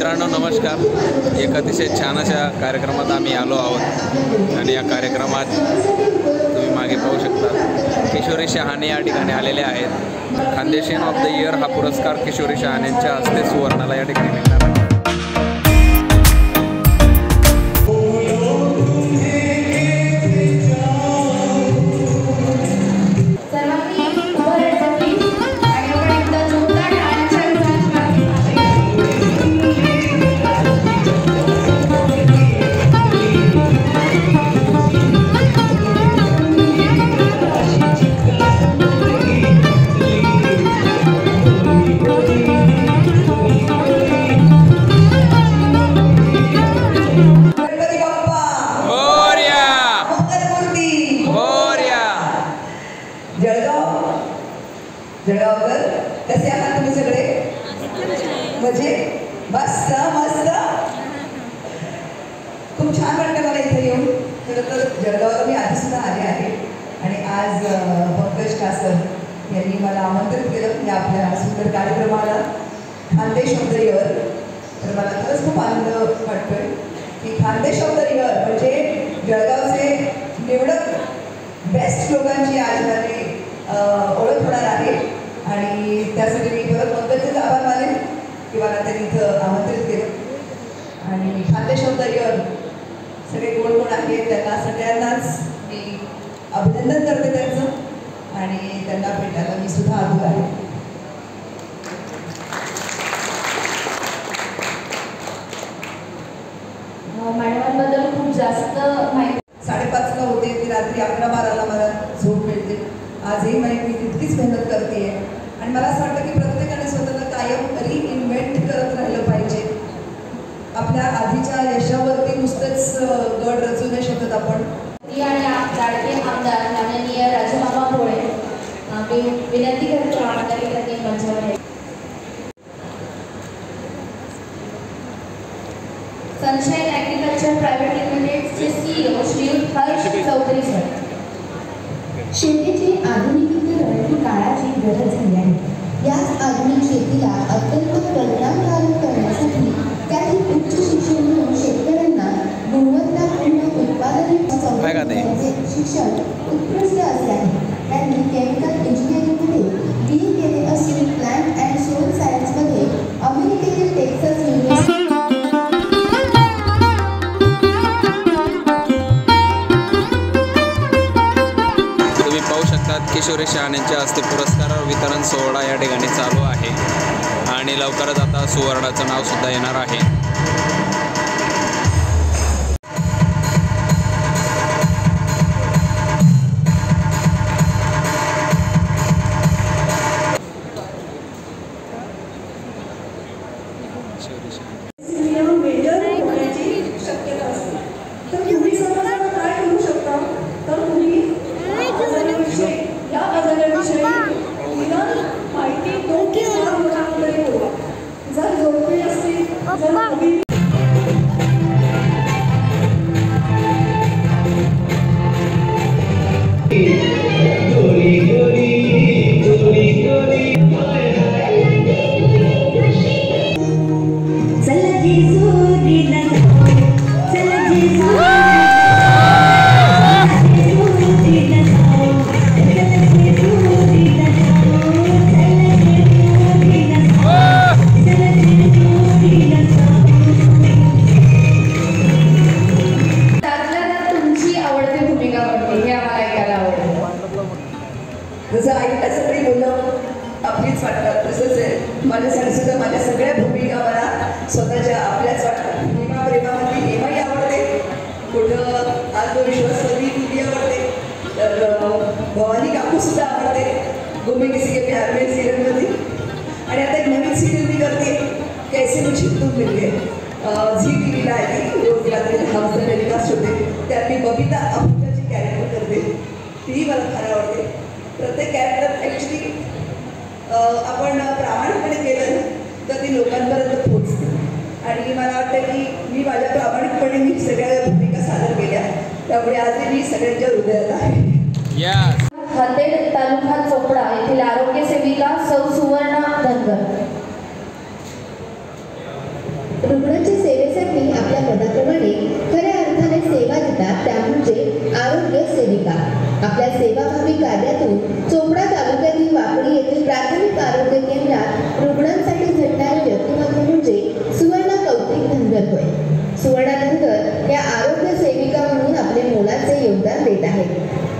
मित्रांनो नमस्कार. एक अतिशय छान अशा कार्यक्रमात आम्ही आलो आहोत आणि या कार्यक्रमात तुम्ही मागे पाहू शकता किशोरी शहाणे या ठिकाणी आलेले आहेत. खानदेशन ऑफ द इयर हा पुरस्कार किशोरी शहाण्यांच्या हस्ते सुवर्णाला या ठिकाणी मिळणार आहे. जळगावकर कसे आहात तुम्ही सगळे? म्हणजे मस्त मस्त. खूप छान वाटतं मला इथे येऊन. खरं तर जळगावला मी आधी सुद्धा आले आहे आणि आज पंकज कासर यांनी मला आमंत्रित केलं या आपल्या सुंदर कार्यक्रमाला खानदेश ऑफ द इयर. तर मला खरंच खूप आनंद वाटतोय की खानदेश ऑफ द इयर म्हणजे जळगावचे निवडक बेस्ट लोकांची आज माझी ओळख होणार आहे आणि त्यासाठी मी परत पंकजचेच आभार मानेन की मला त्यांनी इथं आमंत्रित केलं. आणि खानदेश ऑफ द इयर सगळे कोण कोण आहेत त्यांना सगळ्यांनाच मी अभिनंदन करते त्यांचं आणि त्यांना भेटायला मी सुद्धा आतुर आहे. मॅडमांबद्दल खूप जास्त माहिती 5:30ला होते ती रात्री 11-12ला मला झोप मिळते. आजही मी तितकीच मेहनत करते आणि मला असं वाटतं की प्रत्येकाने स्वतःला कायम रिइन्व्हेंट करत राहिलं पाहिजे. आपल्या आधीच्या यशावरती नुसतंच गड रचू नाही शकत आपण. आणि लाडके आमदार माननीय राजूमामा भोळे मी विनंती करतो आमदारी त्यांनी मंचावर. सनशाईन ॲग्रिकल्चर प्रायव्हेट लिमिटेडचे CEO श्री हर्ष चौधरी सर. शेतीची आधुनिकीकरण ही काळाची गरज झाली आहे. याच आधुनिक शेतीला अत्यंत परिणामकारक करण्यासाठी त्यातील उच्च शिक्षण घेऊन शेतकऱ्यांना गुणवत्तापूर्ण उत्पादन शिक्षण उत्कृष्ट असले आहे. त्यांनी केमिकल इंजिनिअरिंगमध्ये BA केले असून प्लांट अँड सोल सायन्समध्ये अमेरिकेतील टेक्सास युनिव्हर्सिटी. किशोरी शहाण्यांच्या हस्ते पुरस्कार वितरण सोहळा या ठिकाणी चालू आहे आणि लवकरच आता सुवर्णाचं नाव सुद्धा येणार आहे. जसं ऐकता सगळी मुलं आपलीच वाटतात तसंच आहे माझ्यासाठी सुद्धा माझ्या सगळ्या भूमिका मला स्वतःच्या आपल्याच वाटतात. भूमिका प्रेमामध्ये हेमाही आवडते, कुठं आत्मविश्वासवरती ती आवडते, तर भवानी काकू सुद्धा आवडते गुम्मे किसी के प्यार में सिरियलमध्ये. आणि आता एक नवीन सिरियल मी करते कैसे मुझे तुम मिल गए. झी TVला आहे ती रोज रात्री 10 वाजता टेलिकास्ट होते. त्यात मी बबिता अहुजाची कॅरेक्टर करते. तीही मला फार आवडते. प्रत्येक कॅरेक्टर ॲक्च्युली आपण प्रामाणिकपणे केलं तर ती लोकांपर्यंत पोहोचते आणि मला वाटतं की मी माझ्या प्रामाणिकपणे मी सगळ्या भूमिका सादर केल्या त्यामुळे आजही मी सगळ्यांच्या हृदयात आहे. खानदेश तालुका चोपडा येथील आरोग्य सेविका सौ सुवर्णा धनगर. रुग्णाच्या सेवेसाठी आपल्या पदाप्रमाणे खऱ्या अर्थाने सेवा देतात त्या म्हणजे आरोग्य सेविका. आपल्या सेवाभावी कार्यातून चोपडा तालुक्यातील वाकडी येथील प्राथमिक आरोग्य केंद्रात रुग्णांसाठी झटणारे व्यक्तिमत्व म्हणजे सुवर्णा कौतिक धनगर होय. सुवर्णा धनगर या आरोग्य सेविका म्हणून आपले मोलाचे योगदान देत आहेत.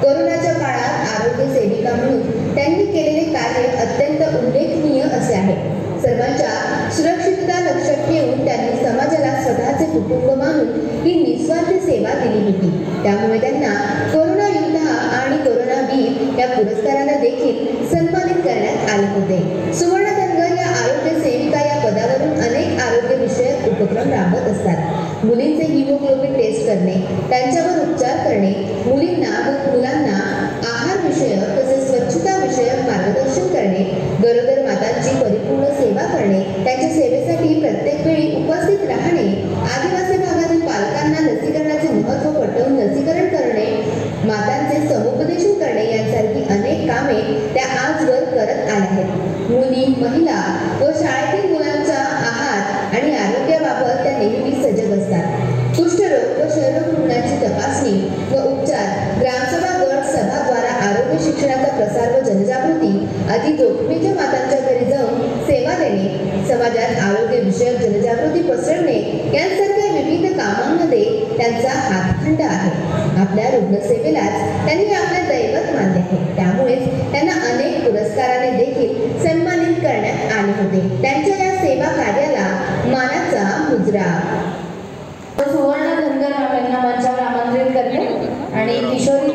कोरोनाच्या काळात आरोग्य सेविका म्हणून त्यांनी केलेले कार्य अत्यंत उल्लेखनीय असे आहे. सर्वांच्या सुरक्षितता लक्षात ठेवून त्यांनी समाजाला स्वतःचे कुटुंब मानून ही निस्वार्थ सेवा दिली होती. त्यामुळे त्यांना कोरोना योद्धा आणि कोरोना वीर या पुरस्काराने देखील सन्मानित करण्यात आले होते. सुवर्ण धनगर या आरोग्य सेविका या पदावरून अनेक आरोग्य विषयक उपक्रम राबवत असतात. मुलींचे हिमोग्लोबिन टेस्ट करणे, त्यांच्यावर उपचार करणे, मुलींना व मुलांना आहार विषयक तसेच स्वच्छता विषयक मार्गदर्शन करणे, गरोदर मातांची परिपूर्ण सेवा करणे, त्यांच्या सेवेसाठी प्रत्येक वेळी उपस्थित राहणे, आदिवासी भागातील पालकांना लसीकरणाचे महत्त्व पटवून लसीकरण करणे, मातांचे समुपदेशन करणे यांसारखी अनेक कामे त्या आजवर करत आल्या आहेत. मुली, महिला व शाळेतील मुलांच्या आहार आणि आरोग्याबाबत त्या नेहमी सजग असतात. कुष्ठरोग व क्षयरोग रुग्णांची तपासणी व उपचार, ग्रामसभा गट सभाद्वारा आरोग्य शिक्षणाचा प्रसार व जनजागृती, अति जोखमीच्या मातांच्या घरी जाऊन सेवा देणे, समाजात आरोग्य विषयक जनजागृती पसरवणे यांसारख्या विविध कामांमध्ये त्यांचा हातखंडा आहे. आपल्या रुग्णसेवेलाच त्यांनी आपले दैवत मानले आहे. त्यामुळेच त्यांना अनेक पुरस्काराने देखील सन्मानित करण्यात आले होते. त्यांच्या या सेवा कार्याला मानाचा मुजरा. सुवर्ण धनगर यांना मंचावर आमंत्रित करते आणि किशोरी